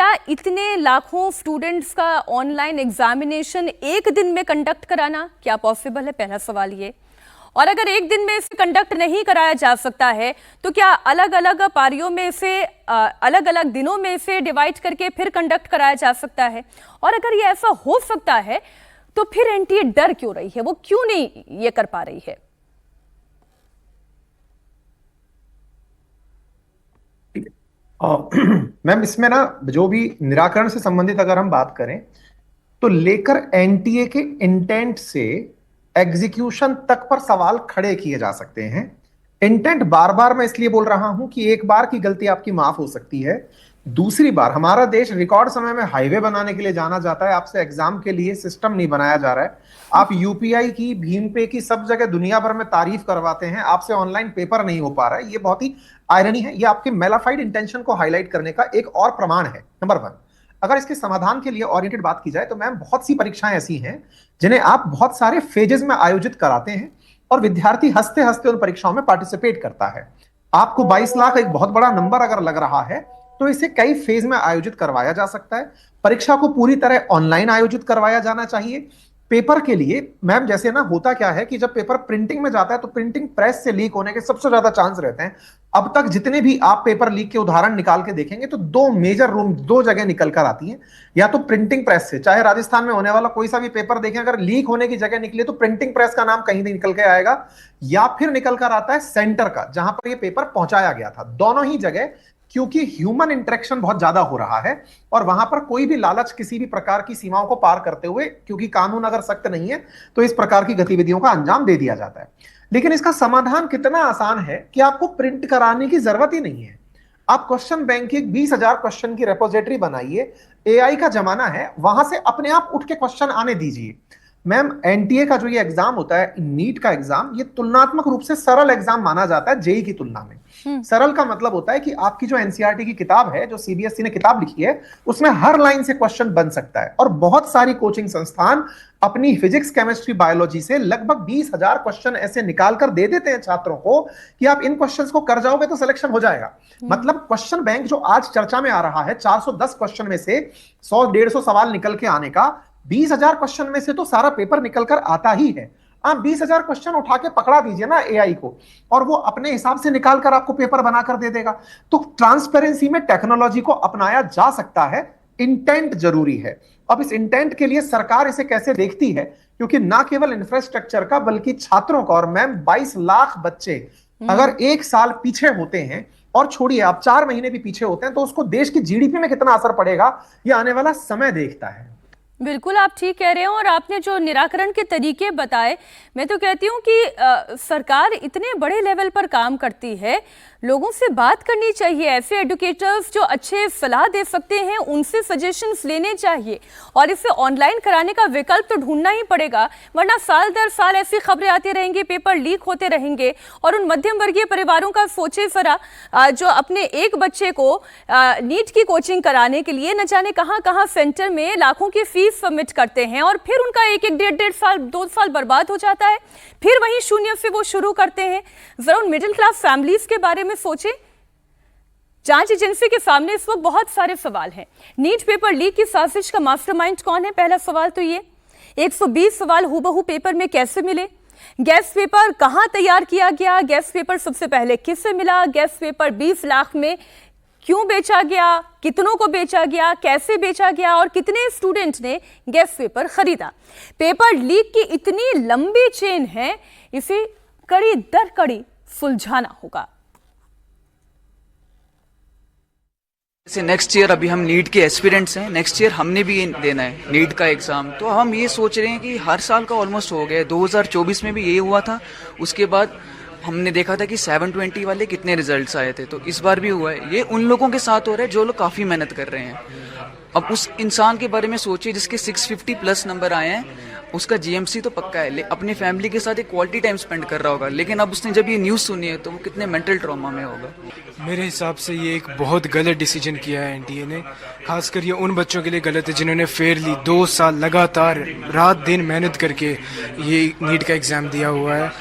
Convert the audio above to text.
क्या इतने लाखों स्टूडेंट्स का ऑनलाइन एग्जामिनेशन एक दिन में कंडक्ट कराना क्या पॉसिबल है? पहला सवाल ये। और अगर एक दिन में इसे कंडक्ट नहीं कराया जा सकता है तो क्या अलग अलग पारियों में इसे अलग अलग दिनों में इसे डिवाइड करके फिर कंडक्ट कराया जा सकता है? और अगर ये ऐसा हो सकता है तो फिर एनटीए डर क्यों रही है, वो क्यों नहीं ये कर पा रही है? मैम, इसमें ना जो भी निराकरण से संबंधित अगर हम बात करें तो लेकर एनटीए के इंटेंट से एग्जीक्यूशन तक पर सवाल खड़े किए जा सकते हैं। इंटेंट बार बार मैं इसलिए बोल रहा हूं कि एक बार की गलती आपकी माफ हो सकती है, दूसरी बार हमारा देश रिकॉर्ड समय में हाईवे बनाने के लिए जाना जाता है, आपसे एग्जाम के लिए सिस्टम नहीं बनाया जा रहा है। आप यूपीआई की, भीम पे की सब जगह दुनिया भर में तारीफ करवाते हैं, आपसे ऑनलाइन पेपर नहीं हो पा रहा है। ये बहुत ही आयरनी है, ये आपके मेलाफाइड इंटेंशन को हाईलाइट करने का एक और प्रमाण है। नंबर वन, अगर इसके समाधान के लिए ओरिएंटेड बात की जाए तो मैम बहुत सी परीक्षाएं ऐसी हैं जिन्हें आप बहुत सारे फेजेस में आयोजित कराते हैं और विद्यार्थी हंसते हंसते उन परीक्षाओं में पार्टिसिपेट करता है। आपको 22 लाख एक बहुत बड़ा नंबर अगर लग रहा है तो इसे कई फेज में आयोजित करवाया जा सकता है। परीक्षा को पूरी तरह ऑनलाइन आयोजित करवाया जाना चाहिए। पेपर के लिए मैम जैसे ना होता क्या है कि जब पेपर प्रिंटिंग में जाता है तो प्रिंटिंग प्रेस से लीक होने के सबसे ज्यादा चांस रहते हैं। अब तक जितने भी आप पेपर लीक के उदाहरण निकाल के देखेंगे तो दो मेजर रूम, दो जगह निकल कर आती हैं। या तो प्रिंटिंग प्रेस से, चाहे राजस्थान में होने वाला कोई सा भी पेपर देखें, अगर लीक होने की जगह निकले तो प्रिंटिंग प्रेस का नाम कहीं नहीं निकल के आएगा, या फिर निकल कर आता है सेंटर का जहां पर यह पेपर पहुंचाया गया था। दोनों ही जगह क्योंकि ह्यूमन इंटरेक्शन बहुत ज्यादा हो रहा है और वहां पर कोई भी लालच किसी भी प्रकार की सीमाओं को पार करते हुए, क्योंकि कानून अगर सख्त नहीं है तो इस प्रकार की गतिविधियों का अंजाम दे दिया जाता है। लेकिन इसका समाधान कितना आसान है कि आपको प्रिंट कराने की जरूरत ही नहीं है। आप क्वेश्चन बैंक की 20,000 क्वेश्चन की रेपोजिटरी बनाइए, एआई का जमाना है, वहां से अपने आप उठ के क्वेश्चन आने दीजिए। मैम, एनटीए का जो ये एग्जाम होता है, नीट का एग्जाम, ये तुलनात्मक रूप से सरल एग्जाम माना जाता है जेई की तुलना में। सरल का मतलब होता है कि आपकी जो एनसीईआरटी की किताब है, जो सीबीएसई ने किताब लिखी है, उसमें हर लाइन से क्वेश्चन बन सकता है। और बहुत सारी कोचिंग संस्थान अपनी फिजिक्स, केमिस्ट्री, बायोलॉजी से लगभग 20,000 क्वेश्चन ऐसे निकाल कर दे देते हैं छात्रों को कि आप इन क्वेश्चंस को कर जाओगे तो सिलेक्शन हो जाएगा। मतलब क्वेश्चन बैंक जो आज चर्चा में आ रहा है, 410 क्वेश्चन में से 100-150 सवाल निकल के आने का, 20,000 क्वेश्चन में से तो सारा पेपर निकल कर आता ही है। आप 20,000 क्वेश्चन उठा के पकड़ा दीजिए ना एआई को, और वो अपने हिसाब से निकाल कर आपको पेपर बनाकर दे देगा। तो ट्रांसपेरेंसी में टेक्नोलॉजी को अपनाया जा सकता है, इंटेंट जरूरी है। अब इस इंटेंट के लिए सरकार इसे कैसे देखती है, क्योंकि ना केवल इंफ्रास्ट्रक्चर का बल्कि छात्रों का, और मैम 22 लाख बच्चे अगर एक साल पीछे होते हैं, और छोड़िए आप 4 महीने भी पीछे होते हैं, तो उसको देश की जीडीपी में कितना असर पड़ेगा ये आने वाला समय देखता है। बिल्कुल, आप ठीक कह रहे हो। और आपने जो निराकरण के तरीके बताए, मैं तो कहती हूँ कि सरकार इतने बड़े लेवल पर काम करती है, लोगों से बात करनी चाहिए। ऐसे एडुकेटर्स जो अच्छे सलाह दे सकते हैं उनसे सजेशंस लेने चाहिए, और इसे ऑनलाइन कराने का विकल्प तो ढूंढना ही पड़ेगा, वरना साल दर साल ऐसी खबरें आती रहेंगी, पेपर लीक होते रहेंगे। और उन मध्यम वर्गीय परिवारों का सोचे जरा, जो अपने एक बच्चे को नीट की कोचिंग कराने के लिए न जाने कहाँ कहाँ सेंटर में लाखों की फीस सबमिट करते हैं, और फिर उनका एक 1.5 साल 2 साल बर्बाद हो जाता है, फिर वहीं शून्य से वो शुरू करते हैं। जरा उन मिडिल क्लास फैमिलीज के बारे में सोचें। जांच एजेंसी के सामने इस वक्त बहुत सारे सवाल हैं। नीट पेपर लीक की साजिश का मास्टरमाइंड कौन है? पहला सवाल तो ये। 120 सवाल हूबहू पेपर में कैसे मिले? गैस पेपर कहां तैयार किया गया? गैस पेपर सबसे पहले किससे मिला? गैस पेपर 20 लाख में क्यों बेचा गया? कितनों को बेचा गया? कैसे बेचा गया? और कितने स्टूडेंट ने गैस पेपर खरीदा? पेपर लीक की इतनी लंबी चेन है, इसे कड़ी दर कड़ी सुलझाना होगा। जैसे नेक्स्ट ईयर अभी हम नीट के एस्पिरेंट्स हैं, नेक्स्ट ईयर हमने भी देना है नीट का एग्ज़ाम। तो हम ये सोच रहे हैं कि हर साल का ऑलमोस्ट हो गया, 2024 में भी ये हुआ था, उसके बाद हमने देखा था कि 720 वाले कितने रिजल्ट्स आए थे, तो इस बार भी हुआ है। ये उन लोगों के साथ हो रहा है जो लोग काफ़ी मेहनत कर रहे हैं। अब उस इंसान के बारे में सोचिए जिसके 650 प्लस नंबर आए हैं, उसका जीएमसी तो पक्का है, अपनी फैमिली के साथ एक क्वालिटी टाइम स्पेंड कर रहा होगा, लेकिन अब उसने जब ये न्यूज़ सुनी है तो वो कितने मेंटल ट्रॉमा में होगा। मेरे हिसाब से ये एक बहुत गलत डिसीजन किया है एनटीए ने। खासकर ये उन बच्चों के लिए गलत है जिन्होंने फेयरली 2 साल लगातार रात दिन मेहनत करके ये नीट का एग्ज़ाम दिया हुआ है।